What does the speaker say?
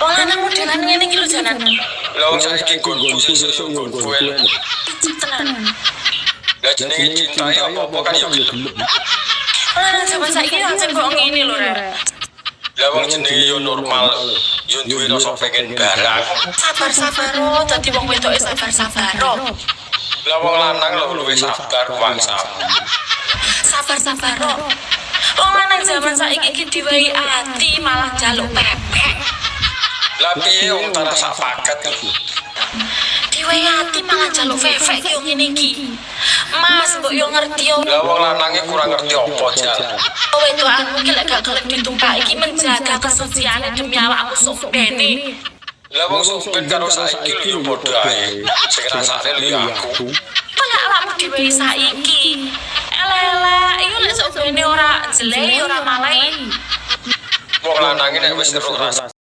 Wong lanang modelan ngene iki lho janan. Lah wong saiki gonku sing sesuk kuwi. Tenan. Lah jenenge cinta ya apa kan ya gelem. Lanang zaman saiki langsung kok ngene lho rek. Lah wong jenenge yo normal, yo duwe rasa pengen barang. Sabar-sabar oh, dadi wong wedoke sabar-sabar. Lah wong lanang lho luwih sabar wangsa. Sabar-sabar. Wong lanang zaman saiki iki diwehi ati malah njaluk pepek. Lah piye wong tak rasa paket iki? Diwehi ati malah njaluk pepek yo ngene iki. Mas mbok yo ngerti yo. Lah wong lanange kurang ngerti apa jal. Wedokanmu iki lek gak gelem ditumpaki iki menjaga kesuciane demi awakmu sumpene. Lah wong sumpit karo saiki lho yo padha ae. Sing rasane lho aku. Lek awakmu diwehi saiki. Elek-elek iku lek sumpene ora jelek ora malai. Wong lanange nek wis ngerti rasa